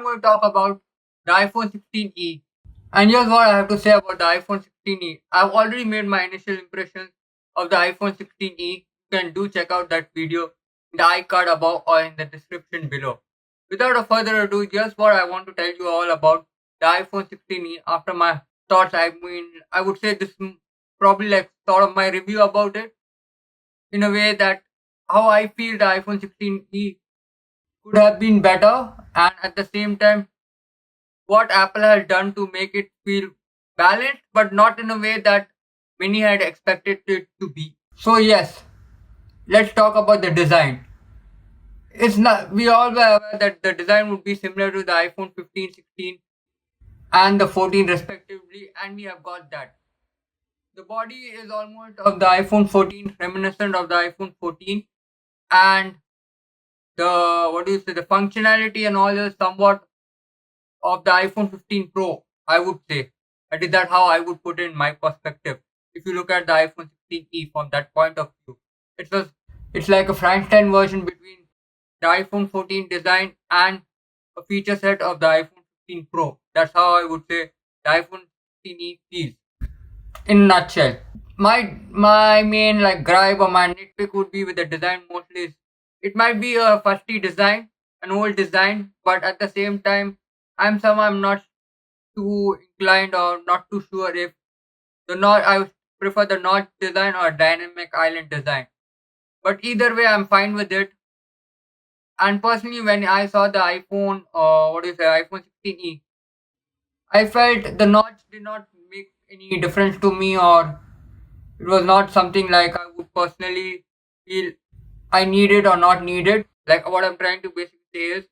I'm going to talk about the iPhone 16e. And here's what I have to say about the iPhone 16e. I've already made my initial impressions of the iPhone 16e. You can do check out that video in the iCard above or in the description below. Without a further ado, here's what I want to tell you all about the iPhone 16e. After my thoughts, I would say this probably like sort of my review about it in a way that how I feel the iPhone 16e could have been better, and at the same time what Apple has done to make it feel balanced, but not in a way that many had expected it to be. So yes, let's talk about the design. It's not we all were aware that the design would be similar to the iPhone 15, 16 and the 14 respectively, and we have got that. The body is almost of the iPhone 14, reminiscent of the iPhone 14, and the what do you say the functionality and all is somewhat of the iPhone 15 Pro, I would say. That is that how I would put it in my perspective. If you look at the iPhone 16e from that point of view, it's like a Frankenstein version between the iPhone 14 design and a feature set of the iPhone 15 Pro. That's how I would say the iPhone 16e feels in a nutshell. My main like gripe or my nitpick would be with the design mostly is it might be a fusty design, an old design, but at the same time I'm not too inclined or not too sure if the notch I would prefer the notch design or dynamic island design. But either way I'm fine with it. And personally when I saw the iPhone iPhone 16e, I felt the notch did not make any difference to me, or it was not something like I would personally feel I need it or not need it. Like what I'm trying to basically say is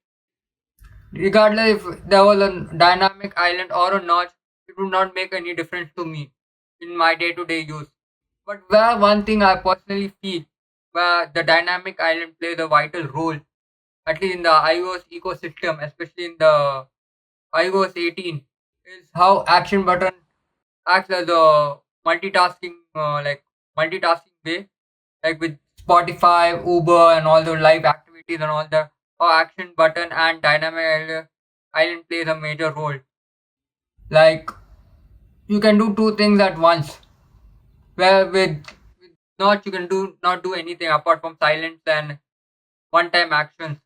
regardless if there was a dynamic island or a notch, it would not make any difference to me in my day-to-day use. But where one thing I personally feel where the dynamic island plays a vital role, at least in the iOS ecosystem, especially in the iOS 18, is how action button acts as a multitasking way, like with Spotify, Uber, and all the live activities and all the how action button and island plays a major role. Like you can do two things at once. Where with Notch you can do not do anything apart from silence and one-time actions.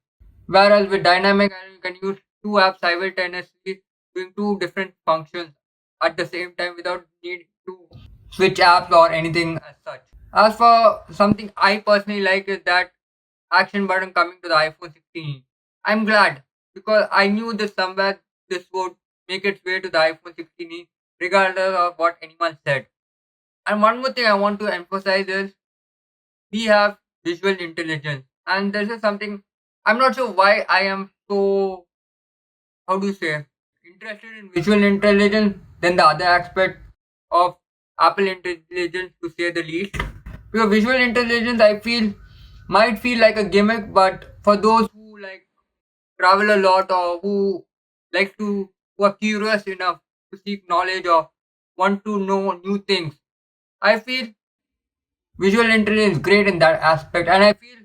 Whereas with dynamic island you can use two apps simultaneously doing two different functions at the same time without need to switch apps or anything as such. As for something I personally like is that action button coming to the iPhone 16. I'm glad because I knew that somewhere this would make its way to the iPhone 16 regardless of what anyone said. And one more thing I want to emphasize is we have visual intelligence, and this is something I'm not sure why I am so how do you say interested in visual intelligence than the other aspect of Apple intelligence to say the least. Because visual intelligence I feel might feel like a gimmick, but for those who like travel a lot or who are curious enough to seek knowledge or want to know new things, I feel visual intelligence is great in that aspect, and I feel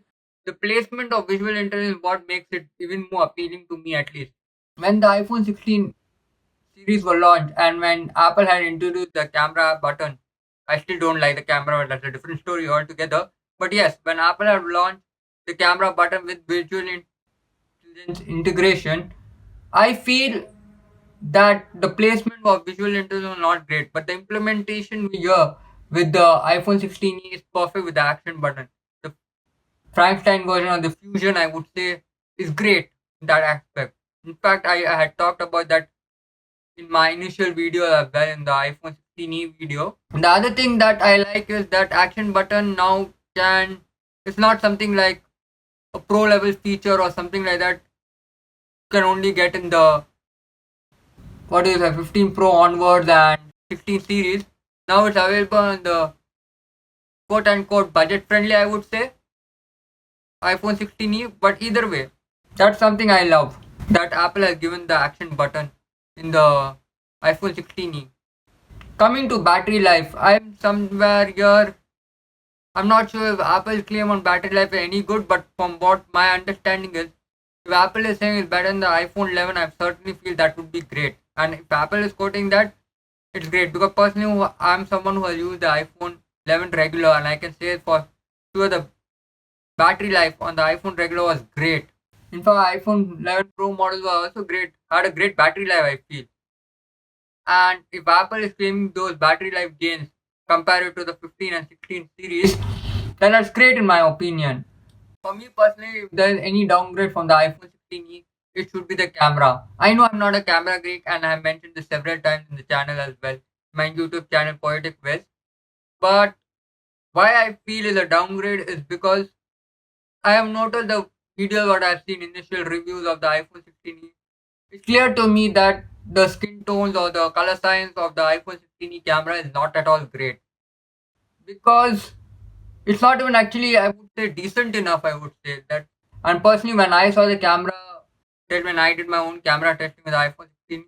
the placement of visual intelligence is what makes it even more appealing to me at least. When the iPhone 16 series were launched and when Apple had introduced the camera button, I still don't like the camera, but that's a different story altogether. But yes, when Apple had launched the camera button with visual intelligence integration, I feel that the placement of visual intelligence was not great, but the implementation here with the iPhone 16 is perfect with the action button. The Frankenstein version of the Fusion, I would say, is great in that aspect. In fact, I had talked about that in my initial video as well in the iPhone 16e video. And the other thing that I like is that action button now it's not something like a pro level feature or something like that you can only get in the 15 Pro onwards and 16 series. Now it's available in the quote unquote budget friendly, I would say, iPhone 16e. But either way, that's something I love that Apple has given the action button in the iPhone 16e. Coming to battery life, I'm somewhere here. I'm not sure if Apple's claim on battery life is any good, but from what my understanding is, If Apple is saying it's better than the iPhone 11, I certainly feel that would be great. And if Apple is quoting that, it's great because personally, I'm someone who has used the iPhone 11 regular, and I can say for sure the battery life on the iPhone regular was great. In fact, iPhone 11 Pro models were also great, had a great battery life, I feel. And if Apple is claiming those battery life gains compared to the 15 and 16 series, then that's great in my opinion. For me personally, if there is any downgrade from the iPhone 16e, it should be the camera. I know I'm not a camera geek and I have mentioned this several times in the channel as well, my YouTube channel PoeticWhiz. But why I feel is a downgrade is because I have noted the videos what I've seen initial reviews of the iPhone 16e. It's clear to me that the skin tones or the color science of the iPhone 16e camera is not at all great because it's not even actually, I would say, decent enough. I would say that. And personally, when I saw the camera, that when I did my own camera testing with the iPhone 16,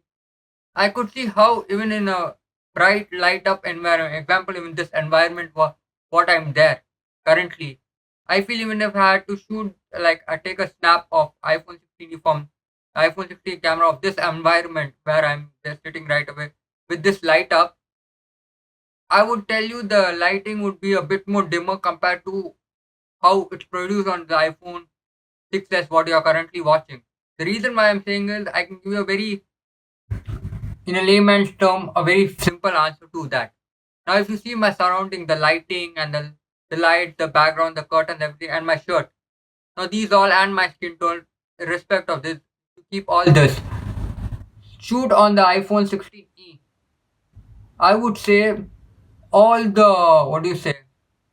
I could see how even in a bright light up environment, example, even this environment, what I'm there currently, I feel even if I had to shoot, like I take a snap of iPhone 16 from iPhone 16 camera of this environment where I'm just sitting right away with this light up, I would tell you the lighting would be a bit more dimmer compared to how it's produced on the iPhone 6s, what you are currently watching. The reason why I'm saying is I can give you a very, in a layman's term, a very simple answer to that. Now, if you see my surrounding, the lighting and the light, the background, the curtain, everything, and my shirt. Now, these all and my skin tone, irrespective of this, to keep all this, shoot on the iPhone 16e. I would say all the, what do you say,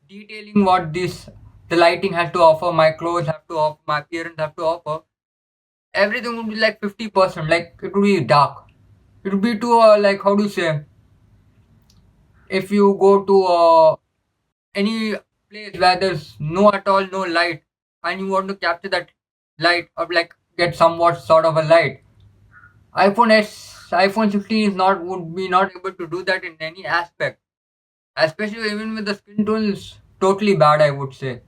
detailing what this, the lighting has to offer, my clothes have to offer, my appearance have to offer, everything would be like 50%, like it would be dark. It would be to like, how do you say, if you go to any place where there's no at all no light and you want to capture that light or like get somewhat sort of a light, iPhone 16 is not, would be not able to do that in any aspect, especially even with the skin tone is totally bad, I would say.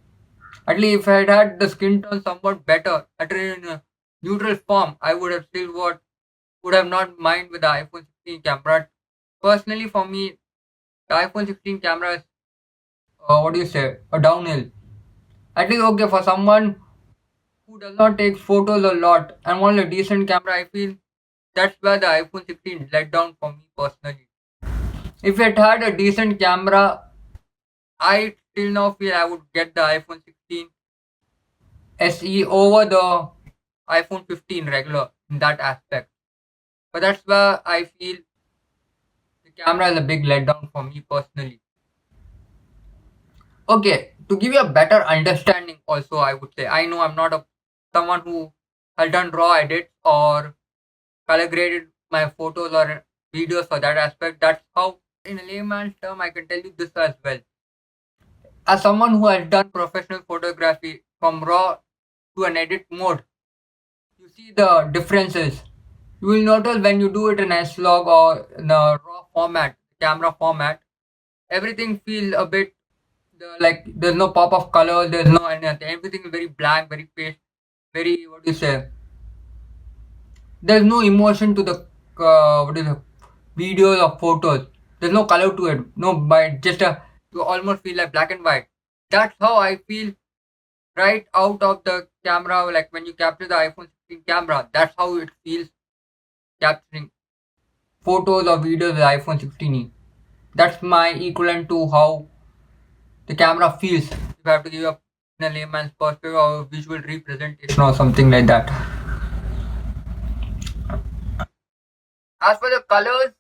At least if I had had the skin tone somewhat better, at in a neutral form, I would have still what would have not mind with the iPhone 16 camera. Personally, for me, the iPhone 16 camera is, what do you say, a downhill. At least okay for someone who does not take photos a lot and want a decent camera. I feel that's where the iPhone 16 let down for me personally. If it had a decent camera, I still now feel I would get the iPhone 16 SE over the iPhone 15 regular in that aspect. But that's where I feel the camera is a big letdown for me personally. Okay, to give you a better understanding, also, I would say, I know I'm not a someone who has done raw edits or color graded my photos or videos for that aspect. That's how, in a layman's term, I can tell you this as well. As someone who has done professional photography from raw to an edit mode, you see the differences. You will notice when you do it in S-Log or in a raw format, camera format, everything feels a bit like there's no pop of color, there's no anything. Everything is very blank, very paste, very, what do you say? There's no emotion to the what is it? Videos or photos. There's no color to it. No, but just you almost feel like black and white. That's how I feel right out of the camera. Like when you capture the iPhone 16 camera, that's how it feels capturing photos or videos with iPhone 16e. That's my equivalent to how the camera feels. If I have to give a in a layman's perspective or visual representation or something like that. As for the colors,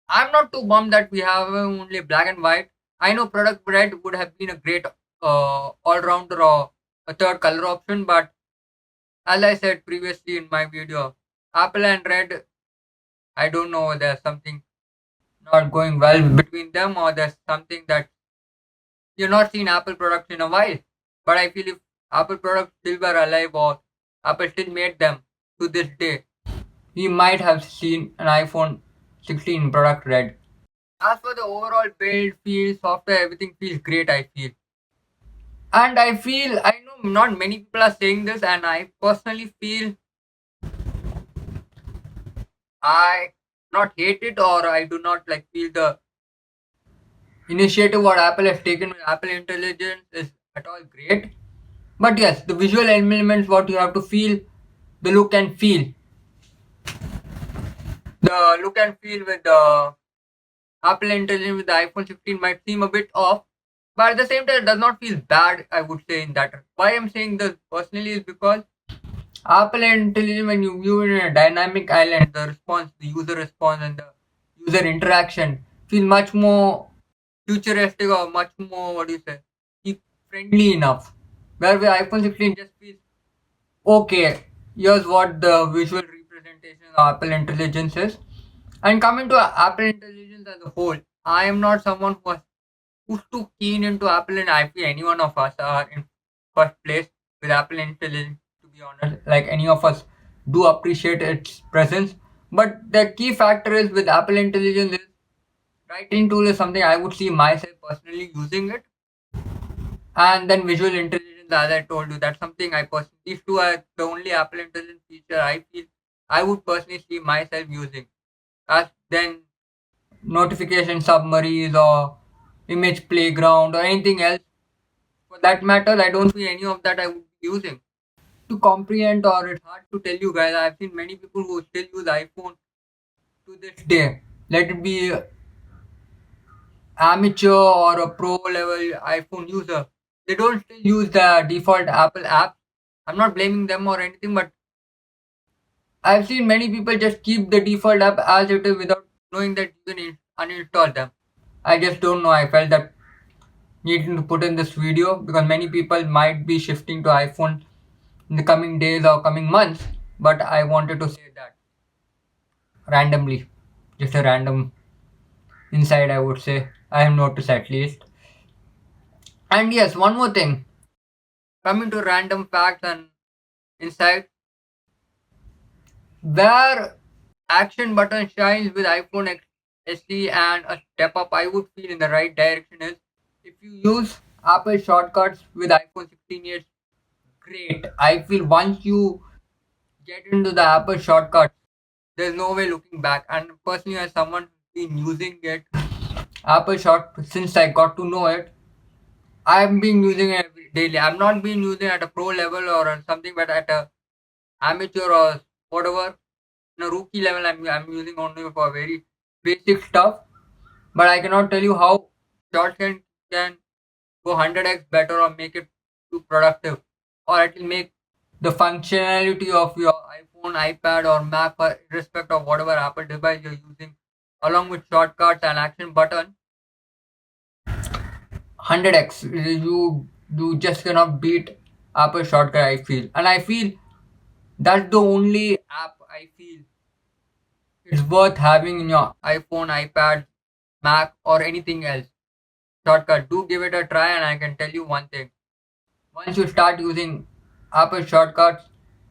I'm not too bummed that we have only black and white. I know product red would have been a great all-rounder or a third color option, but as I said previously in my video, Apple and red, I don't know, there's something not going well between them or there's something that you've not seen Apple products in a while. But I feel if Apple products still were alive or Apple still made them to this day, we might have seen an iPhone 16 product red. As for the overall build, feel, software, everything feels great, I feel. And I feel, I know not many people are saying this, and I personally feel I not hate it, or I do not like feel the initiative what Apple has taken with Apple Intelligence is at all great. But yes, the visual elements what you have to feel, the look and feel, the look and feel with the Apple Intelligence with the iPhone 16 might seem a bit off, but at the same time, it does not feel bad. I would say in that. Why I'm saying this personally is because Apple Intelligence, when you view it in a dynamic island, the response, the user response, and the user interaction feel much more futuristic or much more, what do you say, friendly enough. Where with iPhone 16 just feels okay. Here's what the visual representation of Apple Intelligence is. And coming to Apple Intelligence as a whole, I am not someone who's too keen into Apple, and I feel any one of us are in first place with Apple Intelligence, to be honest. Like any of us do appreciate its presence. But the key factor is with Apple Intelligence is writing tool is something I would see myself personally using it. And then visual intelligence, as I told you, that's something I personally, these two are the only Apple Intelligence feature I feel I would personally see myself using. As then notification summaries or image playground or anything else for that matter, I don't see any of that I would be using to comprehend, or it's hard to tell you guys. I've seen many people who still use iPhone to this day, let it be amateur or a pro level iPhone user, they don't still use the default Apple app. I'm not blaming them or anything, but I've seen many people just keep the default app as it is without knowing that you can uninstall them. I just don't know. I felt that needing to put in this video because many people might be shifting to iPhone in the coming days or coming months. But I wanted to say that randomly, just a random insight, I would say. I have noticed at least. And yes, one more thing. Coming to random facts and insights, where action button shines with iPhone SE and a step up I would feel in the right direction is if you use Apple shortcuts with iPhone 16, it's great. I feel once you get into the Apple shortcut, there's no way looking back. And personally, as someone who's been using it, Apple short since I got to know it, I've been using it daily. I've not been using it at a pro level or something, but at a amateur or whatever, in a rookie level, I'm using only for very basic stuff. But I cannot tell you how shortcut can go 100x better or make it too productive, or it will make the functionality of your iPhone, iPad, or Mac, or irrespective of whatever Apple device you're using, along with shortcuts and action button, 100x. You just cannot beat Apple shortcut. I feel, and I feel that's the only app I feel it's worth having in your iPhone, iPad, Mac, or anything else. Shortcut. Do give it a try, and I can tell you one thing. Once you start using Apple shortcuts,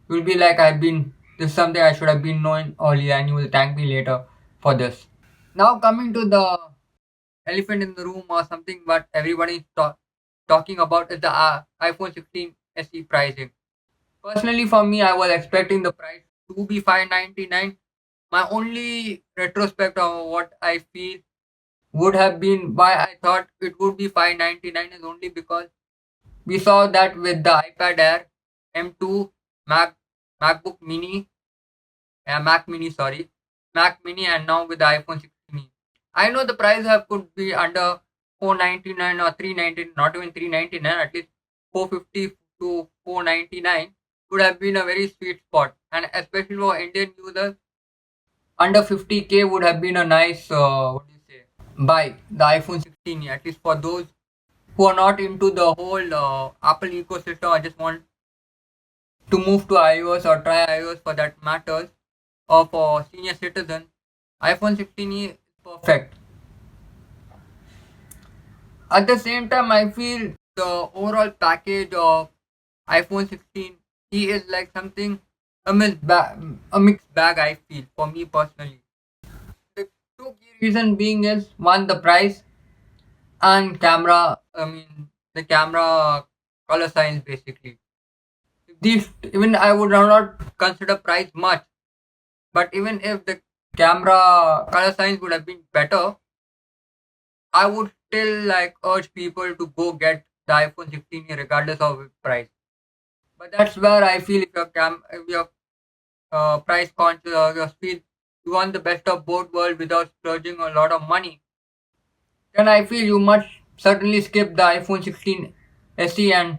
you'll be like, this is something I should have been knowing earlier, and you will thank me later for this. Now, coming to the elephant in the room or something what everybody is talking about is the iPhone 16 SE pricing. Personally, for me, I was expecting the price to be 599. My only retrospect of what I feel would have been why I thought it would be 599 is only because we saw that with the iPad Air M2, MacBook Mini, Mac Mini, sorry, Mac Mini, and now with the iPhone 16. I know the price have could be under 499 or 399, not even 399, at least 450 to 499 would have been a very sweet spot, and especially for Indian users, under 50k would have been a nice what do you say, buy the iPhone 16. At least for those who are not into the whole Apple ecosystem, I just want to move to iOS or try iOS for that matters, or for senior citizen, iPhone 16 is perfect. At the same time, I feel the overall package of iPhone 16 is like something a mixed bag. I feel for me personally, the two key reason being is one, the price, and camera. I mean the camera color science basically. These even I would not consider price much, but even if the camera color science would have been better, I would still like urge people to go get the iPhone 16 regardless of its price. But that's where I feel if your price conscious or your speed, you want the best of both worlds without splurging a lot of money, then I feel you must certainly skip the iPhone 16 SE and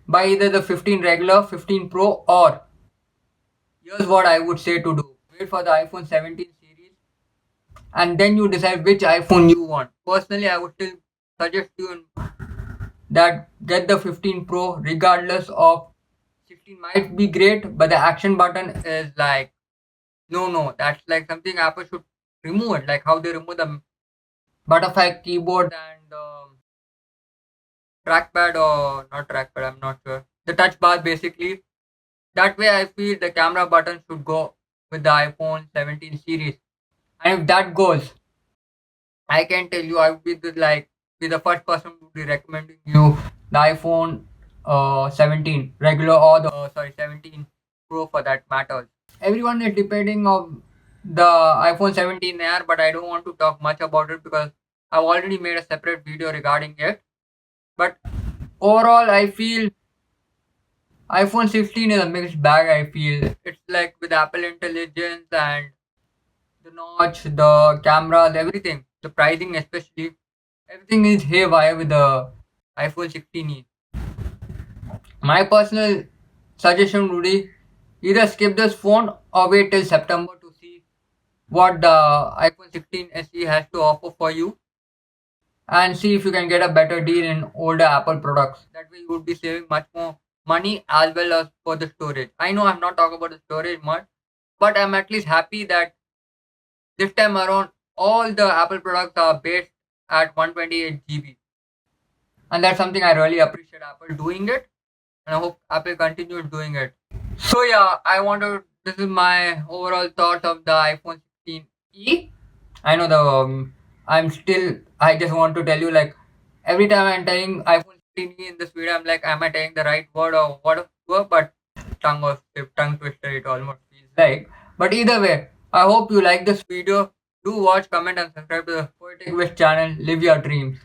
buy either the 15 regular, 15 Pro, or here's what I would say to do. Wait for the iPhone 17 series and then you decide which iPhone you want. Personally, I would still suggest you that get the 15 Pro regardless of 16 might be great, but the action button is like no. That's like something Apple should remove it, like how they remove the butterfly keyboard and trackpad or not trackpad. I'm not sure. The touch bar basically. That way, I feel the camera button should go with the iPhone 17 series. And if that goes, I can tell you, I would be the first person who would be recommending you the iPhone 17 regular or the 17 Pro for that matter. Everyone is depending on the iPhone 17 Air, but I don't want to talk much about it because I've already made a separate video regarding it. But overall, I feel iPhone 16 is a mixed bag. I feel it's like with Apple Intelligence and the notch, the cameras, everything, the pricing especially, everything is haywire with the iPhone 16e. My personal suggestion would be either skip this phone or wait till September to see what the iPhone 16 SE has to offer for you and see if you can get a better deal in older Apple products. That way you would be saving much more money as well as for the storage. I know I'm not talking about the storage much, but I'm at least happy that this time around all the Apple products are based at 128 GB. And that's something I really appreciate Apple doing it, and I hope Apple continues doing it. So yeah, this is my overall thoughts of the iPhone 16e. I know I just want to tell you like every time I'm telling iPhone 16e in this video, I'm like, am I telling the right word or what word? But tongue twister it almost feels like. But either way, I hope you like this video. Do watch, comment and subscribe to the PoeticWhiz channel. Live your dreams.